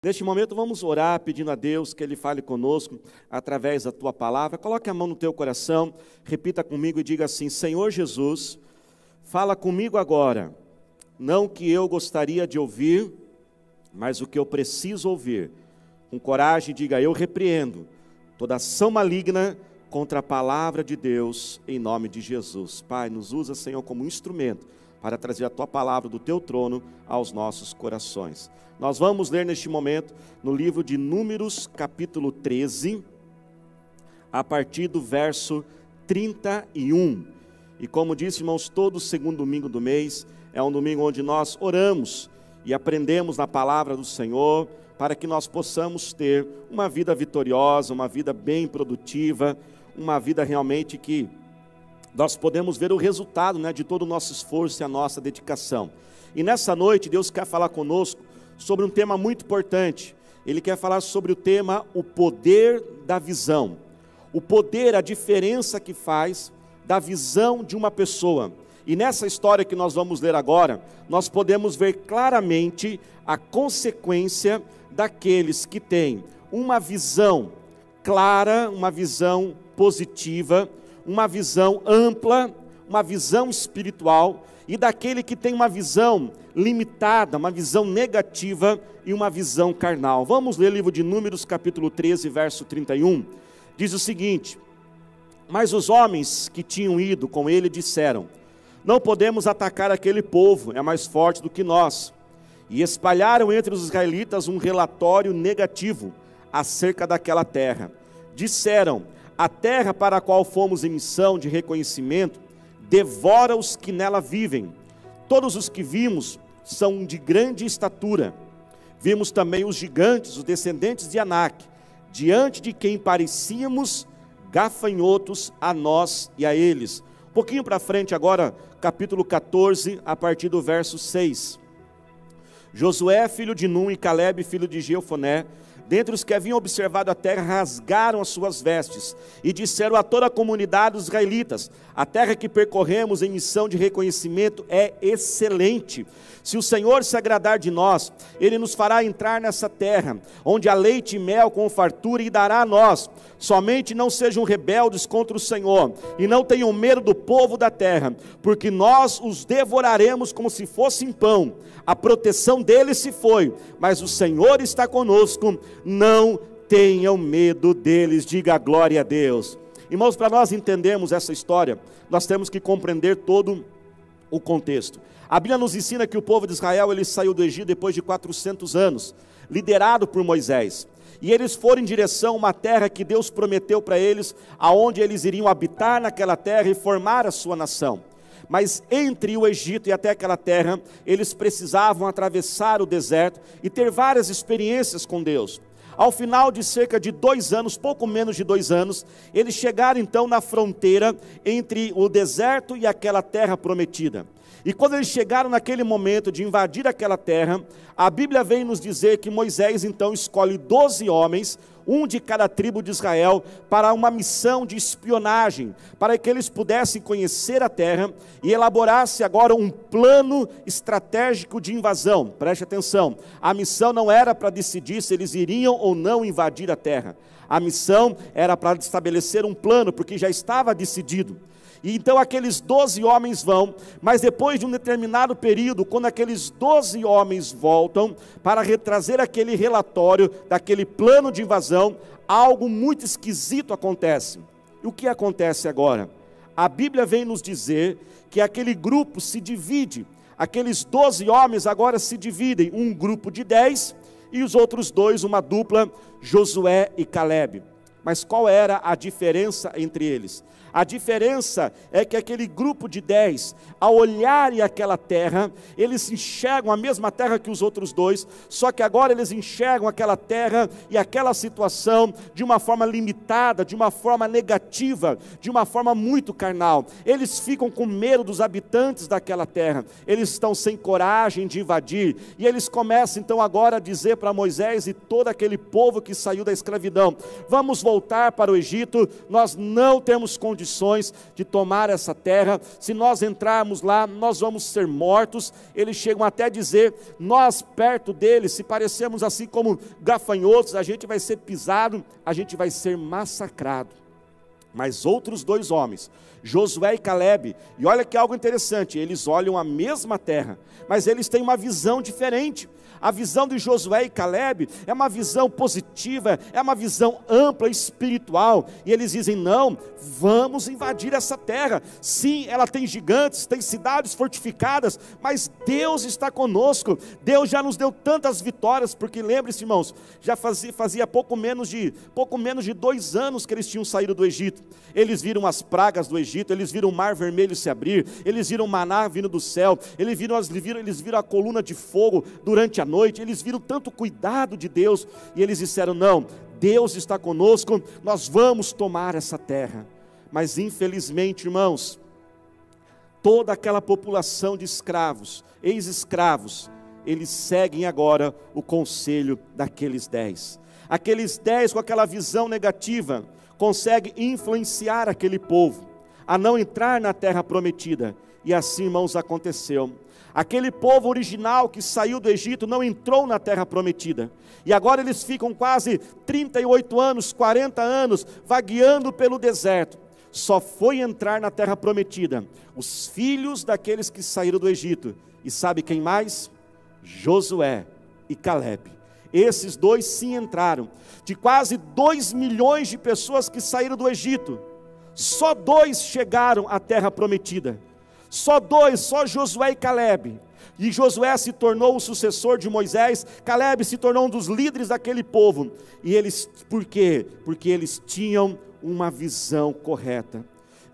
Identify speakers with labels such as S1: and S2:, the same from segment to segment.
S1: Neste momento vamos orar pedindo a Deus que Ele fale conosco através da Tua palavra. Coloque a mão no teu coração, repita comigo e diga assim: Senhor Jesus, fala comigo agora, não o que eu gostaria de ouvir, mas o que eu preciso ouvir. Com coragem diga: eu repreendo toda ação maligna contra a palavra de Deus, em nome de Jesus. Pai, nos usa, Senhor, como instrumento para trazer a Tua palavra do Teu trono aos nossos corações. Nós vamos ler neste momento no livro de Números, capítulo 13, a partir do verso 31. E como disse, irmãos, todo segundo domingo do mês é um domingo onde nós oramos e aprendemos na palavra do Senhor, para que nós possamos ter uma vida vitoriosa, uma vida bem produtiva, uma vida realmente que nós podemos ver o resultado, de todo o nosso esforço e a nossa dedicação. E nessa noite Deus quer falar conosco sobre um tema muito importante. Ele quer falar sobre o tema, o poder da visão. O poder, a diferença que faz da visão de uma pessoa. E nessa história que nós vamos ler agora, nós podemos ver claramente a consequência daqueles que têm uma visão clara, uma visão positiva, uma visão ampla, uma visão espiritual, e daquele que tem uma visão limitada, uma visão negativa e uma visão carnal. Vamos ler o livro de Números, capítulo 13, verso 31. Diz o seguinte: mas os homens que tinham ido com ele disseram: não podemos atacar aquele povo, é mais forte do que nós. E espalharam entre os israelitas um relatório negativo acerca daquela terra. Disseram: a terra para a qual fomos em missão de reconhecimento devora os que nela vivem. Todos os que vimos são de grande estatura. Vimos também os gigantes, os descendentes de Anak, diante de quem parecíamos gafanhotos a nós e a eles. Um pouquinho para frente agora, capítulo 14, a partir do verso 6. Josué, filho de Num, e Calebe, filho de Jefoné, dentre os que haviam observado a terra, rasgaram as suas vestes e disseram a toda a comunidade dos israelitas: a terra que percorremos em missão de reconhecimento é excelente. Se o Senhor se agradar de nós, Ele nos fará entrar nessa terra, onde há leite e mel com fartura, e dará a nós. Somente não sejam rebeldes contra o Senhor, e não tenham medo do povo da terra, porque nós os devoraremos como se fossem pão. A proteção deles se foi, mas o Senhor está conosco. Não tenham medo deles. Diga glória a Deus. Irmãos, para nós entendermos essa história, nós temos que compreender todo o contexto. A Bíblia nos ensina que o povo de Israel, ele saiu do Egito depois de 400 anos, liderado por Moisés. E eles foram em direção a uma terra que Deus prometeu para eles, aonde eles iriam habitar naquela terra e formar a sua nação. Mas entre o Egito e até aquela terra, eles precisavam atravessar o deserto e ter várias experiências com Deus. Ao final de cerca de 2 anos, pouco menos de 2 anos, eles chegaram então na fronteira entre o deserto e aquela terra prometida. E quando eles chegaram naquele momento de invadir aquela terra, a Bíblia vem nos dizer que Moisés então escolhe 12 homens, um de cada tribo de Israel, para uma missão de espionagem, para que eles pudessem conhecer a terra e elaborasse agora um plano estratégico de invasão. Preste atenção, a missão não era para decidir se eles iriam ou não invadir a terra. A missão era para estabelecer um plano, porque já estava decidido. E então aqueles 12 homens vão, mas depois de um determinado período, quando aqueles 12 homens voltam para retrazer aquele relatório daquele plano de invasão, algo muito esquisito acontece. E o que acontece agora? A Bíblia vem nos dizer que aquele grupo se divide. Aqueles 12 homens agora se dividem, um grupo de 10 e os outros 2, uma dupla, Josué e Calebe. Mas qual era a diferença entre eles? A diferença é que aquele grupo de 10, ao olharem aquela terra, eles enxergam a mesma terra que os outros 2, só que agora eles enxergam aquela terra e aquela situação de uma forma limitada, de uma forma negativa, de uma forma muito carnal. Eles ficam com medo dos habitantes daquela terra, eles estão sem coragem de invadir, e eles começam então agora a dizer para Moisés e todo aquele povo que saiu da escravidão: vamos voltar voltar para o Egito, nós não temos condições de tomar essa terra, se nós entrarmos lá, nós vamos ser mortos. Eles chegam até a dizer, nós perto deles, se parecemos assim como gafanhotos, a gente vai ser pisado, a gente vai ser massacrado. Mas outros dois homens, Josué e Calebe, e olha que algo interessante, eles olham a mesma terra, mas eles têm uma visão diferente. A visão de Josué e Calebe é uma visão positiva, é uma visão ampla, espiritual, e eles dizem, não, vamos invadir essa terra. Sim, ela tem gigantes, tem cidades fortificadas, mas Deus está conosco. Deus já nos deu tantas vitórias, porque lembre-se, irmãos, já fazia pouco menos de 2 anos que eles tinham saído do Egito. Eles viram as pragas do Egito, eles viram o mar vermelho se abrir, eles viram o maná vindo do céu, eles viram a coluna de fogo durante a noite, eles viram tanto cuidado de Deus, e eles disseram, não, Deus está conosco, nós vamos tomar essa terra. Mas infelizmente, irmãos, toda aquela população de escravos, ex-escravos, eles seguem agora o conselho daqueles 10. Aqueles 10 com aquela visão negativa, conseguem influenciar aquele povo a não entrar na terra prometida, e assim, irmãos, aconteceu. Aquele povo original que saiu do Egito não entrou na terra prometida, e agora eles ficam quase 38 anos, 40 anos, vagueando pelo deserto. Só foi entrar na terra prometida os filhos daqueles que saíram do Egito, e sabe quem mais? Josué e Calebe. Esses dois sim entraram. De quase 2 milhões de pessoas que saíram do Egito, só 2 chegaram à terra prometida. Só 2, só Josué e Calebe. E Josué se tornou o sucessor de Moisés, Calebe se tornou um dos líderes daquele povo. E eles, por quê? Porque eles tinham uma visão correta.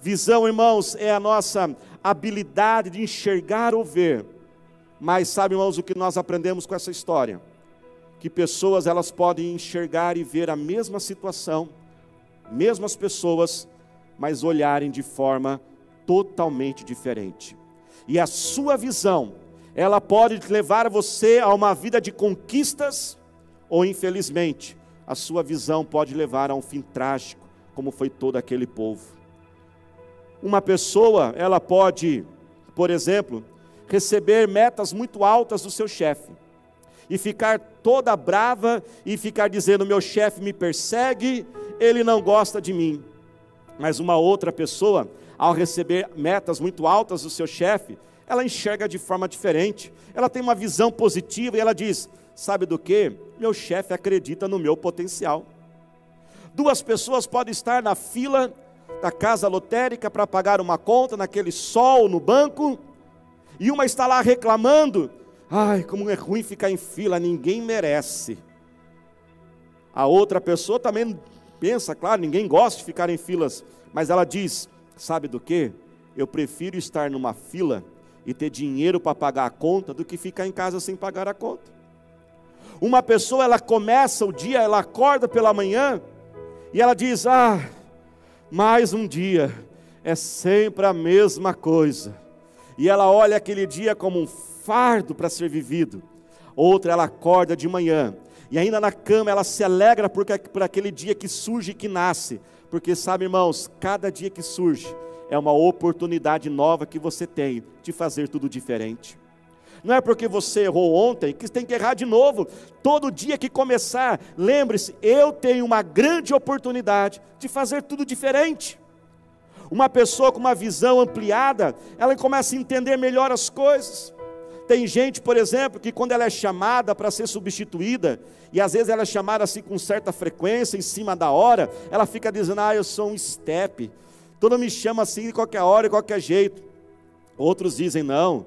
S1: Visão, irmãos, é a nossa habilidade de enxergar ou ver. Mas sabe, irmãos, o que nós aprendemos com essa história? Que pessoas, elas podem enxergar e ver a mesma situação, mesmas pessoas, mas olharem de forma totalmente diferente. E a sua visão, ela pode levar você a uma vida de conquistas, ou infelizmente, a sua visão pode levar a um fim trágico, como foi todo aquele povo. Uma pessoa, ela pode, por exemplo, receber metas muito altas do seu chefe, e ficar toda brava, e ficar dizendo, meu chefe me persegue, ele não gosta de mim. Mas uma outra pessoa, ao receber metas muito altas do seu chefe, ela enxerga de forma diferente, ela tem uma visão positiva, e ela diz, sabe do que? Meu chefe acredita no meu potencial. 2 pessoas podem estar na fila da casa lotérica para pagar uma conta, naquele sol no banco, e uma está lá reclamando, ai, como é ruim ficar em fila, ninguém merece. A outra pessoa também pensa, claro, ninguém gosta de ficar em filas, mas ela diz, sabe do que? Eu prefiro estar numa fila e ter dinheiro para pagar a conta, do que ficar em casa sem pagar a conta. Uma pessoa, ela começa o dia, ela acorda pela manhã, e ela diz, mais um dia, é sempre a mesma coisa, e ela olha aquele dia como um fardo para ser vivido. Outra, ela acorda de manhã, e ainda na cama ela se alegra por aquele dia que surge e que nasce, porque sabe, irmãos, cada dia que surge é uma oportunidade nova que você tem de fazer tudo diferente. Não é porque você errou ontem que tem que errar de novo. Todo dia que começar, lembre-se, eu tenho uma grande oportunidade de fazer tudo diferente. Uma pessoa com uma visão ampliada, ela começa a entender melhor as coisas. Tem gente, por exemplo, que quando ela é chamada para ser substituída, e às vezes ela é chamada assim com certa frequência, em cima da hora, ela fica dizendo, eu sou um estepe, todo mundo me chama assim de qualquer hora, de qualquer jeito. Outros dizem, não,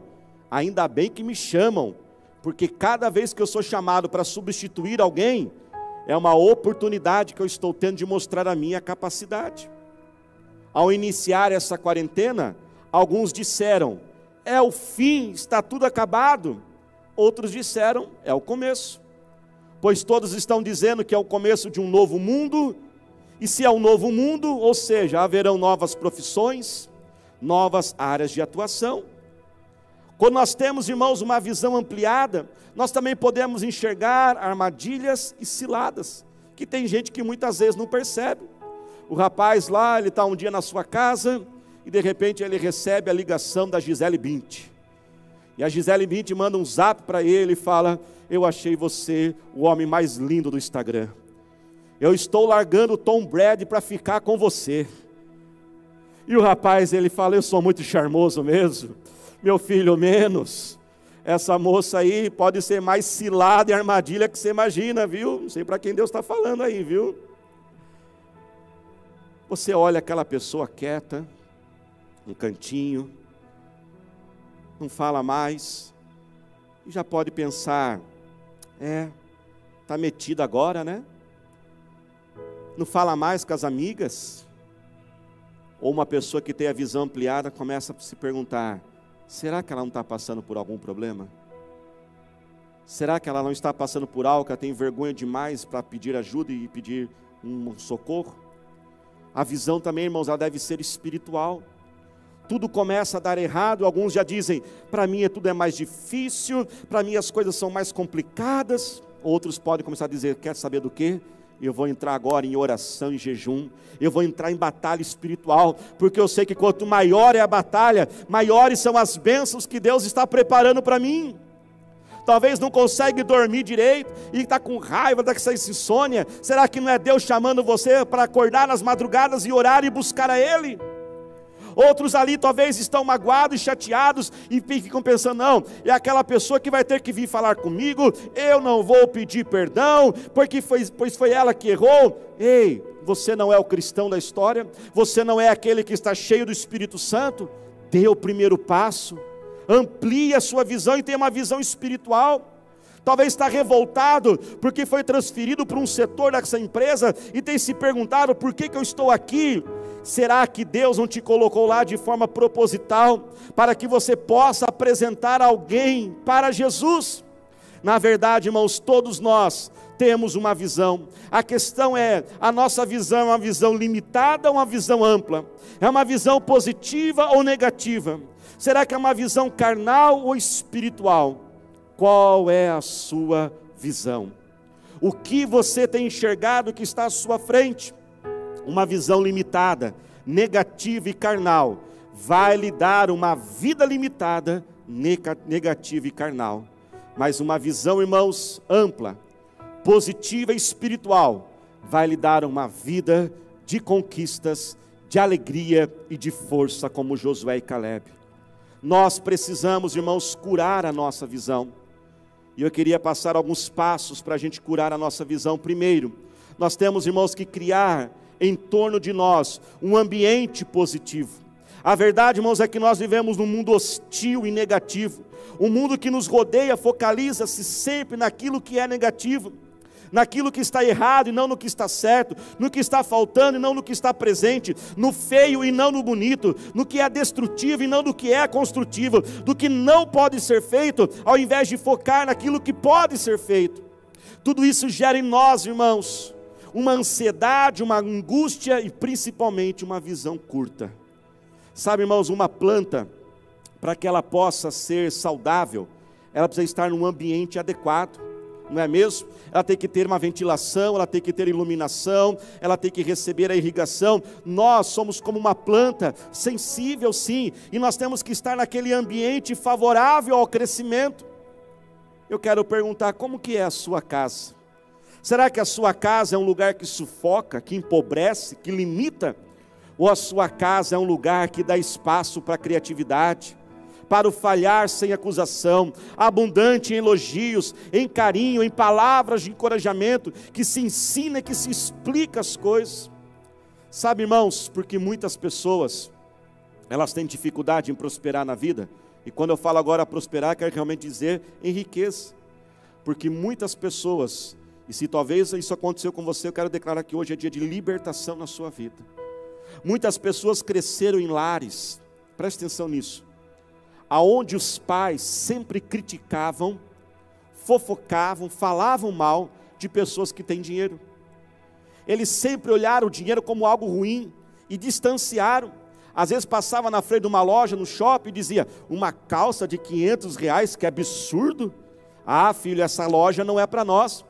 S1: ainda bem que me chamam, porque cada vez que eu sou chamado para substituir alguém, é uma oportunidade que eu estou tendo de mostrar a minha capacidade. Ao iniciar essa quarentena, alguns disseram, é o fim, está tudo acabado. Outros disseram, é o começo, pois todos estão dizendo que é o começo de um novo mundo, e se é um novo mundo, ou seja, haverão novas profissões, novas áreas de atuação. Quando nós temos, irmãos, uma visão ampliada, nós também podemos enxergar armadilhas e ciladas que tem gente que muitas vezes não percebe. O rapaz lá, ele está um dia na sua casa, e de repente ele recebe a ligação da Gisele Bündchen. E a Gisele Bündchen manda um zap para ele e fala: eu achei você o homem mais lindo do Instagram. Eu estou largando o Tom Brady para ficar com você. E o rapaz, ele fala: eu sou muito charmoso mesmo. Meu filho, menos. Essa moça aí pode ser mais cilada e armadilha que você imagina, viu? Não sei para quem Deus está falando aí, viu? Você olha aquela pessoa quieta, um cantinho, não fala mais, e já pode pensar: está metida agora, né? Não fala mais com as amigas. Ou uma pessoa que tem a visão ampliada começa a se perguntar: será que ela não está passando por algum problema? Será que ela não está passando por algo que ela tem vergonha demais para pedir ajuda e pedir um socorro? A visão também, irmãos, ela deve ser espiritual. Tudo começa a dar errado. Alguns já dizem: para mim tudo é mais difícil, para mim as coisas são mais complicadas. Outros podem começar a dizer: quer saber do quê? Eu vou entrar agora em oração e jejum, eu vou entrar em batalha espiritual, porque eu sei que quanto maior é a batalha, maiores são as bênçãos que Deus está preparando para mim. Talvez não consegue dormir direito, e está com raiva dessa insônia. Será que não é Deus chamando você para acordar nas madrugadas e orar e buscar a Ele? Outros ali talvez estão magoados e chateados e ficam pensando: não, é aquela pessoa que vai ter que vir falar comigo, eu não vou pedir perdão, pois foi ela que errou. Ei, você não é o cristão da história, você não é aquele que está cheio do Espírito Santo. Dê o primeiro passo, amplie a sua visão e tenha uma visão espiritual. Talvez está revoltado porque foi transferido para um setor dessa empresa e tem se perguntado: por que eu estou aqui? Será que Deus não te colocou lá de forma proposital, para que você possa apresentar alguém para Jesus? Na verdade, irmãos, todos nós temos uma visão. A questão é: a nossa visão é uma visão limitada ou uma visão ampla? É uma visão positiva ou negativa? Será que é uma visão carnal ou espiritual? Qual é a sua visão? O que você tem enxergado que está à sua frente? Uma visão limitada, negativa e carnal vai lhe dar uma vida limitada, negativa e carnal. Mas uma visão, irmãos, ampla, positiva e espiritual vai lhe dar uma vida de conquistas, de alegria e de força, como Josué e Caleb. Nós precisamos, irmãos, curar a nossa visão. E eu queria passar alguns passos para a gente curar a nossa visão. Primeiro, nós temos, irmãos, que criar em torno de nós um ambiente positivo. A verdade, irmãos, é que nós vivemos num mundo hostil e negativo. Um mundo que nos rodeia focaliza-se sempre naquilo que é negativo, naquilo que está errado e não no que está certo, no que está faltando e não no que está presente, no feio e não no bonito, no que é destrutivo e não no que é construtivo, do que não pode ser feito, ao invés de focar naquilo que pode ser feito. Tudo isso gera em nós, irmãos, uma ansiedade, uma angústia e principalmente uma visão curta. Sabe, irmãos, uma planta, para que ela possa ser saudável, ela precisa estar num ambiente adequado, não é mesmo? Ela tem que ter uma ventilação, ela tem que ter iluminação, ela tem que receber a irrigação. Nós somos como uma planta, sensível sim, e nós temos que estar naquele ambiente favorável ao crescimento. Eu quero perguntar: como que é a sua casa? Será que a sua casa é um lugar que sufoca, que empobrece, que limita? Ou a sua casa é um lugar que dá espaço para a criatividade, para o falhar sem acusação, abundante em elogios, em carinho, em palavras de encorajamento, que se ensina, que se explica as coisas? Sabe, irmãos, porque muitas pessoas, elas têm dificuldade em prosperar na vida, e quando eu falo agora prosperar, quero realmente dizer em riqueza, porque muitas pessoas, e se talvez isso aconteceu com você, eu quero declarar que hoje é dia de libertação na sua vida. Muitas pessoas cresceram em lares, preste atenção nisso, aonde os pais sempre criticavam, fofocavam, falavam mal de pessoas que têm dinheiro. Eles sempre olharam o dinheiro como algo ruim e distanciaram. Às vezes passava na frente de uma loja, no shopping, e dizia: uma calça de R$500, que absurdo. Ah, filho, essa loja não é para nós.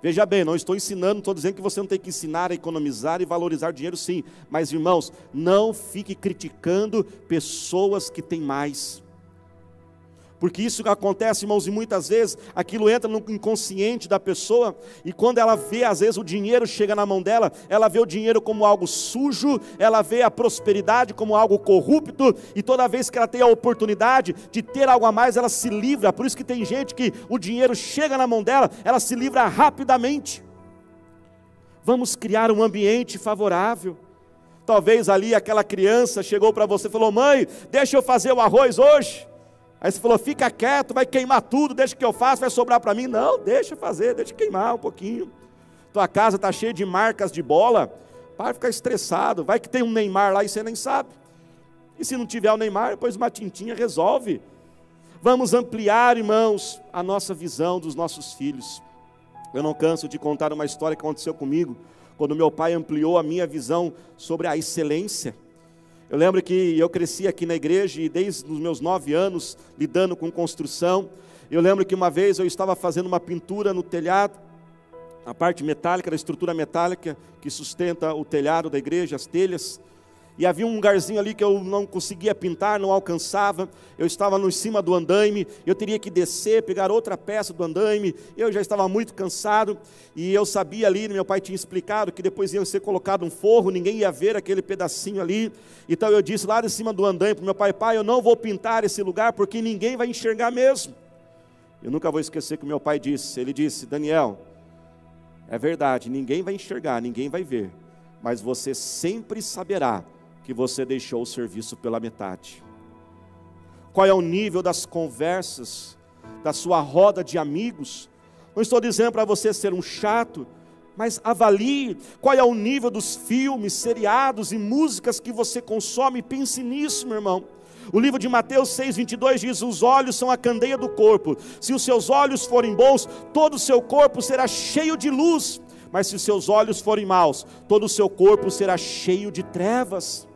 S1: Veja bem, não estou ensinando, não estou dizendo que você não tem que ensinar a economizar e valorizar dinheiro, sim. Mas, irmãos, não fique criticando pessoas que têm mais. Porque isso acontece, irmãos, e muitas vezes aquilo entra no inconsciente da pessoa, e quando ela vê, às vezes o dinheiro chega na mão dela, ela vê o dinheiro como algo sujo, ela vê a prosperidade como algo corrupto, e toda vez que ela tem a oportunidade de ter algo a mais, ela se livra. Por isso que tem gente que o dinheiro chega na mão dela, ela se livra rapidamente. Vamos criar um ambiente favorável. Talvez ali aquela criança chegou para você e falou: mãe, deixa eu fazer o arroz hoje. Aí você falou: fica quieto, vai queimar tudo, deixa que eu faço, vai sobrar para mim. Não, deixa fazer, deixa queimar um pouquinho. Tua casa está cheia de marcas de bola, para de ficar estressado. Vai que tem um Neymar lá e você nem sabe. E se não tiver o Neymar, depois uma tintinha resolve. Vamos ampliar, irmãos, a nossa visão dos nossos filhos. Eu não canso de contar uma história que aconteceu comigo, quando meu pai ampliou a minha visão sobre a excelência. Eu lembro que eu cresci aqui na igreja e desde os meus 9 anos lidando com construção. Eu lembro que uma vez eu estava fazendo uma pintura no telhado, a parte metálica, da estrutura metálica que sustenta o telhado da igreja, as telhas. E havia um lugarzinho ali que eu não conseguia pintar, não alcançava. Eu estava em cima do andaime, eu teria que descer, pegar outra peça do andaime. Eu já estava muito cansado e eu sabia ali, meu pai tinha explicado que depois ia ser colocado um forro, ninguém ia ver aquele pedacinho ali. Então eu disse lá de cima do andaime para o meu pai: pai, eu não vou pintar esse lugar porque ninguém vai enxergar mesmo. Eu nunca vou esquecer que o meu pai disse, ele disse: Daniel, é verdade, ninguém vai enxergar, ninguém vai ver, mas você sempre saberá que você deixou o serviço pela metade. Qual é o nível das conversas, da sua roda de amigos? Não estou dizendo para você ser um chato, mas avalie qual é o nível dos filmes, seriados e músicas que você consome. Pense nisso, meu irmão. O livro de Mateus 6,22 diz: os olhos são a candeia do corpo. Se os seus olhos forem bons, todo o seu corpo será cheio de luz. Mas se os seus olhos forem maus, todo o seu corpo será cheio de trevas.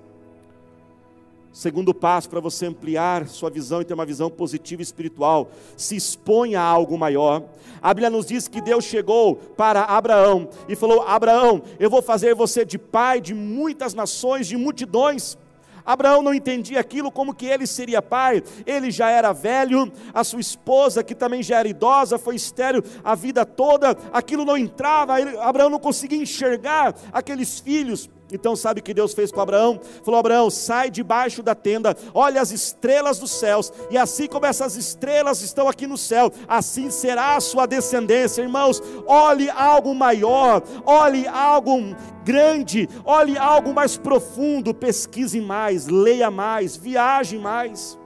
S1: Segundo passo para você ampliar sua visão e ter uma visão positiva e espiritual: se exponha a algo maior. A Bíblia nos diz que Deus chegou para Abraão e falou: Abraão, eu vou fazer você de pai de muitas nações, de multidões. Abraão não entendia aquilo como que ele seria pai. Ele já era velho, a sua esposa, que também já era idosa, foi estéril a vida toda. Aquilo não entrava, Abraão não conseguia enxergar aqueles filhos. Então sabe o que Deus fez com Abraão? Falou: Abraão, sai debaixo da tenda, olha as estrelas dos céus, e assim como essas estrelas estão aqui no céu, assim será a sua descendência. Irmãos, olhe algo maior, olhe algo grande, olhe algo mais profundo, pesquise mais, leia mais, viaje mais.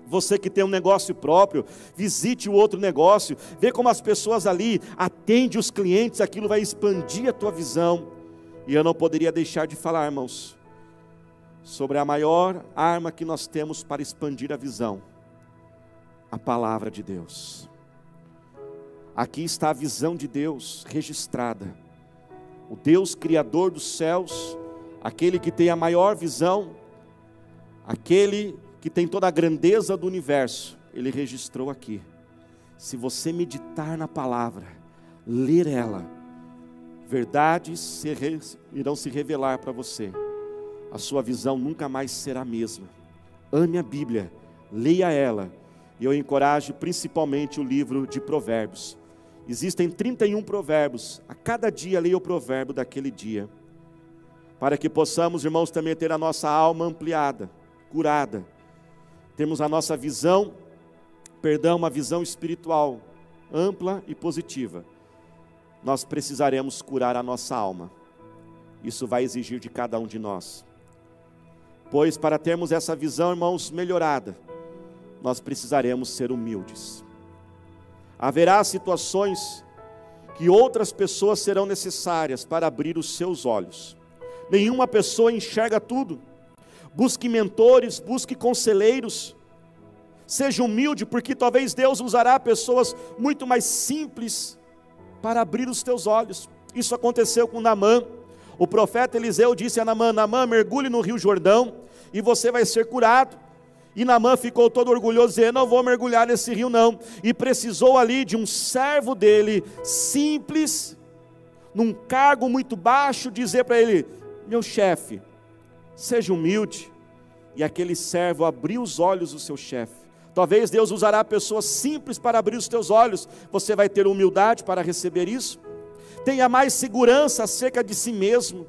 S1: Você que tem um negócio próprio, visite o outro negócio, vê como as pessoas ali atendem os clientes, aquilo vai expandir a tua visão. E eu não poderia deixar de falar, irmãos, sobre a maior arma que nós temos para expandir a visão: a palavra de Deus. Aqui está a visão de Deus registrada. O Deus criador dos céus, aquele que tem a maior visão, aquele que tem toda a grandeza do universo, Ele registrou aqui. Se você meditar na palavra, ler ela, verdades irão se revelar para você. A sua visão nunca mais será a mesma. Ame a Bíblia, leia ela. E eu encorajo principalmente o livro de Provérbios. Existem 31 provérbios. A cada dia leia o provérbio daquele dia, para que possamos, irmãos, também ter a nossa alma ampliada, curada. Temos a nossa visão, uma visão espiritual ampla e positiva. Nós precisaremos curar a nossa alma. Isso vai exigir de cada um de nós. Pois para termos essa visão, irmãos, melhorada, nós precisaremos ser humildes. Haverá situações que outras pessoas serão necessárias para abrir os seus olhos. Nenhuma pessoa enxerga tudo. Busque mentores, busque conselheiros. Seja humilde, porque talvez Deus usará pessoas muito mais simples para abrir os teus olhos. Isso aconteceu com Naamã. O profeta Eliseu disse a Naamã: Naamã, mergulhe no rio Jordão e você vai ser curado. E Naamã ficou todo orgulhoso, dizendo: não vou mergulhar nesse rio não. E precisou ali de um servo dele, simples, num cargo muito baixo, dizer para ele: meu chefe, seja humilde. E aquele servo abriu os olhos do seu chefe. Talvez Deus usará pessoas simples para abrir os teus olhos. Você vai ter humildade para receber isso? Tenha mais segurança acerca de si mesmo.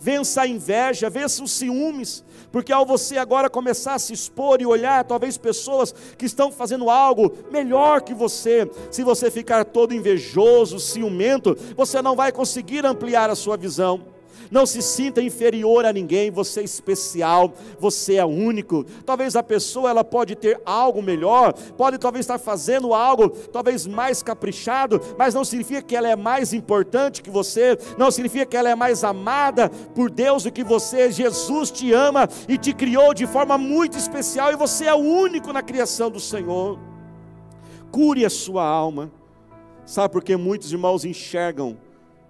S1: Vença a inveja, vença os ciúmes, porque ao você agora começar a se expor e olhar talvez pessoas que estão fazendo algo melhor que você, se você ficar todo invejoso, ciumento, você não vai conseguir ampliar a sua visão. Não se sinta inferior a ninguém, você é especial, você é único. Talvez a pessoa ela pode ter algo melhor, pode talvez estar fazendo algo talvez mais caprichado, mas não significa que ela é mais importante que você, não significa que ela é mais amada por Deus do que você. Jesus te ama e te criou de forma muito especial, e você é o único na criação do Senhor. Cure a sua alma. Sabe por que muitos irmãos enxergam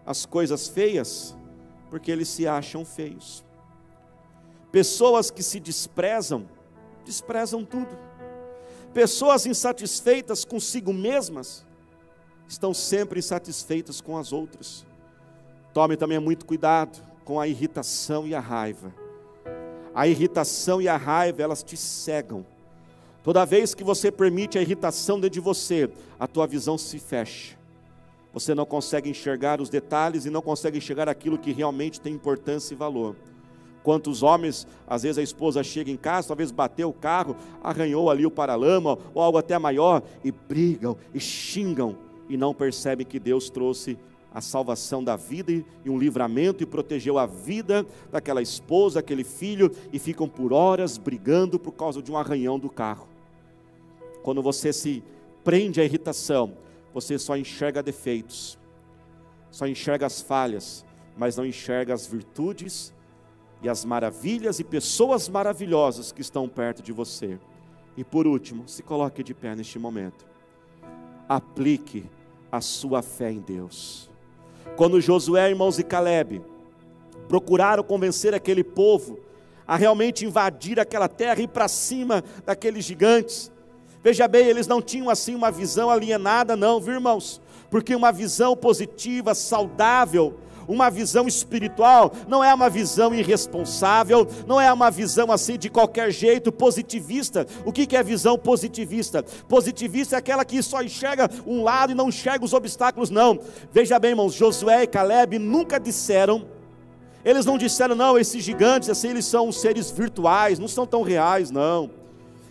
S1: as coisas feias? Porque eles se acham feios. Pessoas que se desprezam, desprezam tudo. Pessoas insatisfeitas consigo mesmas, estão sempre insatisfeitas com as outras. Tome também muito cuidado com a irritação e a raiva. A irritação e a raiva, elas te cegam. Toda vez que você permite a irritação dentro de você, a tua visão se fecha. Você não consegue enxergar os detalhes e não consegue enxergar aquilo que realmente tem importância e valor. Quantos homens, às vezes a esposa chega em casa, talvez bateu o carro, arranhou ali o paralama, ou algo até maior, e brigam, e xingam, e não percebem que Deus trouxe a salvação da vida e um livramento, e protegeu a vida daquela esposa, aquele filho, e ficam por horas brigando por causa de um arranhão do carro. Quando você se prende à irritação, você só enxerga defeitos, só enxerga as falhas, mas não enxerga as virtudes e as maravilhas e pessoas maravilhosas que estão perto de você. E por último, se coloque de pé neste momento. Aplique a sua fé em Deus. Quando Josué, irmãos, e Caleb procuraram convencer aquele povo a realmente invadir aquela terra e ir para cima daqueles gigantes, veja bem, eles não tinham assim uma visão alienada não, viu irmãos? Porque uma visão positiva, saudável, uma visão espiritual, não é uma visão irresponsável, não é uma visão assim de qualquer jeito, positivista. O que é visão positivista? Positivista é aquela que só enxerga um lado e não enxerga os obstáculos, não. Veja bem, irmãos, Josué e Caleb nunca disseram, eles não disseram, não, esses gigantes assim, eles são seres virtuais, não são tão reais, não.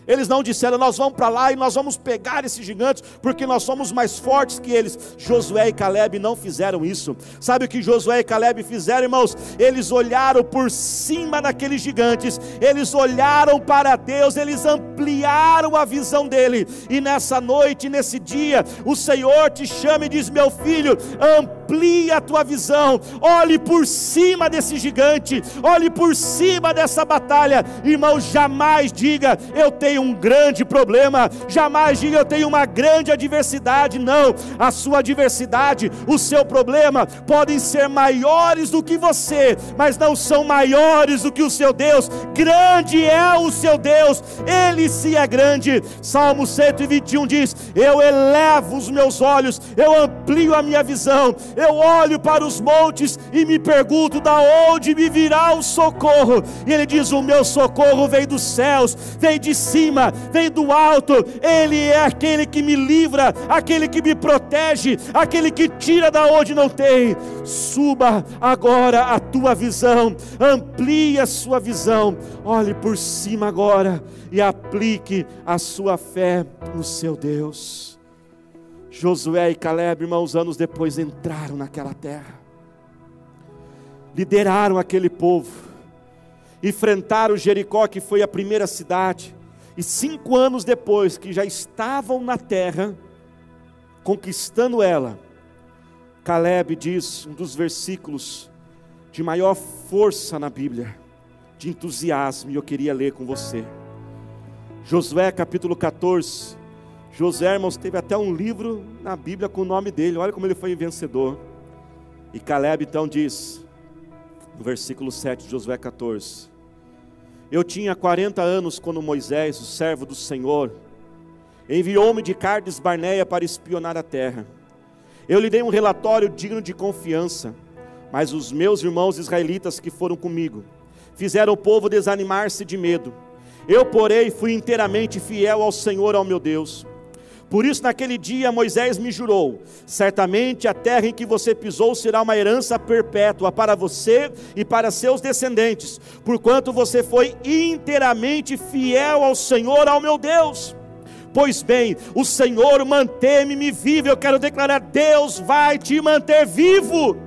S1: Eles não disseram, nós vamos para lá e nós vamos pegar esses gigantes, porque nós somos mais fortes que eles. Josué e Caleb não fizeram isso. Sabe o que Josué e Caleb fizeram, irmãos? Eles olharam por cima daqueles gigantes, eles olharam para Deus, eles ampliaram a visão dele. E nessa noite, nesse dia, o Senhor te chama e diz, meu filho, amplie a tua visão, olhe por cima desse gigante, olhe por cima dessa batalha. Irmão, jamais diga, eu tenho um grande problema, jamais diga eu tenho uma grande adversidade, não. A sua adversidade, o seu problema podem ser maiores do que você, mas não são maiores do que o seu Deus. Grande é o seu Deus, Ele se é grande. Salmo 121 diz, eu elevo os meus olhos, eu amplio a minha visão, eu olho para os montes e me pergunto, da onde me virá o socorro? E ele diz, o meu socorro vem dos céus, vem de cima, vem do alto. Ele é aquele que me livra, aquele que me protege, aquele que tira da onde não tem. Suba agora a tua visão, amplie a sua visão, olhe por cima agora e aplique a sua fé no seu Deus. Josué e Caleb, irmãos, anos depois entraram naquela terra, lideraram aquele povo, enfrentaram Jericó, que foi a primeira cidade. E 5 anos depois que já estavam na terra, conquistando ela, Caleb diz, um dos versículos de maior força na Bíblia, de entusiasmo, e eu queria ler com você. Josué capítulo 14, Josué, irmãos, teve até um livro na Bíblia com o nome dele, olha como ele foi vencedor. E Caleb então diz, no versículo 7 de Josué 14, Eu tinha 40 anos quando Moisés, o servo do Senhor, enviou-me de Cades Barneia para espionar a terra. Eu lhe dei um relatório digno de confiança, mas os meus irmãos israelitas que foram comigo fizeram o povo desanimar-se de medo. Eu, porém, fui inteiramente fiel ao Senhor, ao meu Deus. Por isso, naquele dia, Moisés me jurou: certamente a terra em que você pisou será uma herança perpétua para você e para seus descendentes, porquanto você foi inteiramente fiel ao Senhor, ao meu Deus. Pois bem, o Senhor mantém-me vivo. Eu quero declarar: Deus vai te manter vivo.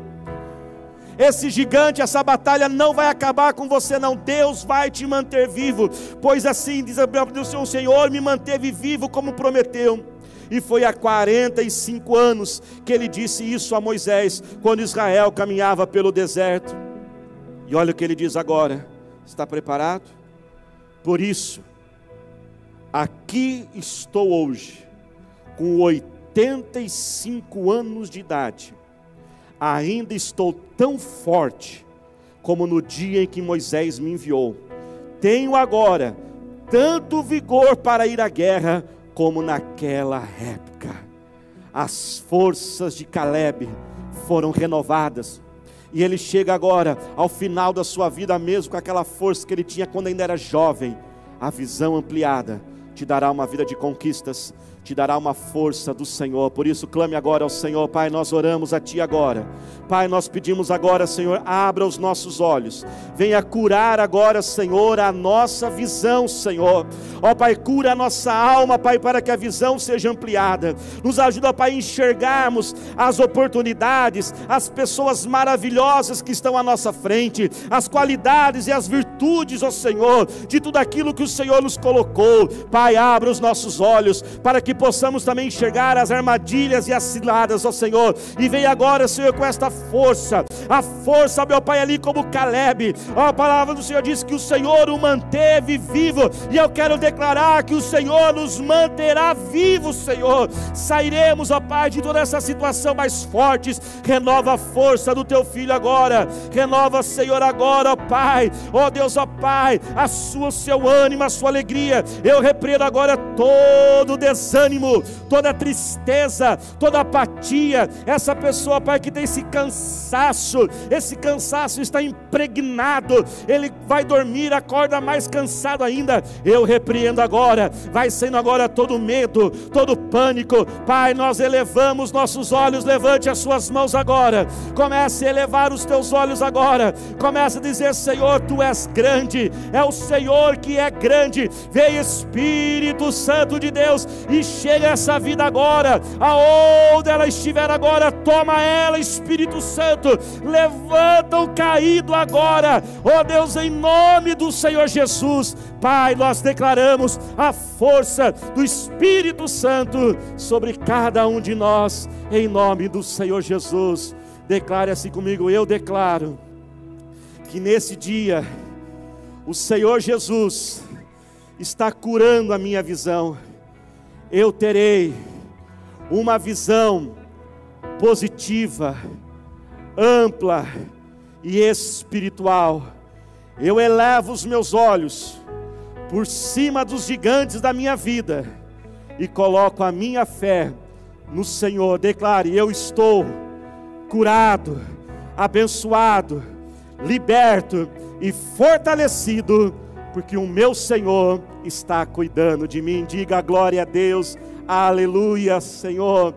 S1: Esse gigante, essa batalha não vai acabar com você não. Deus vai te manter vivo. Pois assim diz a Bíblia, o Senhor me manteve vivo como prometeu. E foi há 45 anos que ele disse isso a Moisés, quando Israel caminhava pelo deserto. E olha o que ele diz agora. Está preparado? Por isso, aqui estou hoje, com 85 anos de idade. Ainda estou tão forte como no dia em que Moisés me enviou. Tenho agora tanto vigor para ir à guerra como naquela época. As forças de Caleb foram renovadas, e ele chega agora ao final da sua vida, mesmo com aquela força que ele tinha quando ainda era jovem. A visão ampliada te dará uma vida de conquistas, te dará uma força do Senhor. Por isso clame agora ao Senhor. Pai, nós oramos a Ti agora. Pai, nós pedimos agora, Senhor, abra os nossos olhos, venha curar agora, Senhor, a nossa visão, Senhor. Ó Pai, cura a nossa alma, Pai, para que a visão seja ampliada. Nos ajuda, Pai, a enxergarmos as oportunidades, as pessoas maravilhosas que estão à nossa frente, as qualidades e as virtudes, ó Senhor, de tudo aquilo que o Senhor nos colocou. Pai, abra os nossos olhos, para que possamos também enxergar as armadilhas e as ciladas, ó Senhor. E venha agora, Senhor, com esta força, a força, meu Pai, ali como Caleb. Ó, a palavra do Senhor diz que o Senhor o manteve vivo, e eu quero declarar que o Senhor nos manterá vivos, Senhor. Sairemos, ó Pai, de toda essa situação mais fortes. Renova a força do Teu Filho agora, renova, Senhor, agora, ó Pai, ó Deus, ó Pai, o seu ânimo, a sua alegria. Eu repreendo agora todo desânimo, toda tristeza, toda apatia. Essa pessoa, Pai, que tem esse cansaço está impregnado, ele vai dormir, acorda mais cansado ainda. Eu repreendo agora, vai sendo agora todo medo, todo pânico. Pai, nós elevamos nossos olhos, levante as suas mãos agora, comece a elevar os teus olhos agora, comece a dizer: Senhor, Tu és grande, é o Senhor que é grande. Vem Espírito Santo de Deus e chega essa vida agora, aonde ela estiver agora, toma ela, Espírito Santo, levanta o caído agora, ó Deus, em nome do Senhor Jesus. Pai, nós declaramos a força do Espírito Santo sobre cada um de nós, em nome do Senhor Jesus. Declare assim comigo: eu declaro que nesse dia o Senhor Jesus está curando a minha visão. Eu terei uma visão positiva, ampla e espiritual. Eu elevo os meus olhos por cima dos gigantes da minha vida e coloco a minha fé no Senhor. Declare: eu estou curado, abençoado, liberto e fortalecido, porque o meu Senhor está cuidando de mim. Diga glória a Deus, aleluia, Senhor.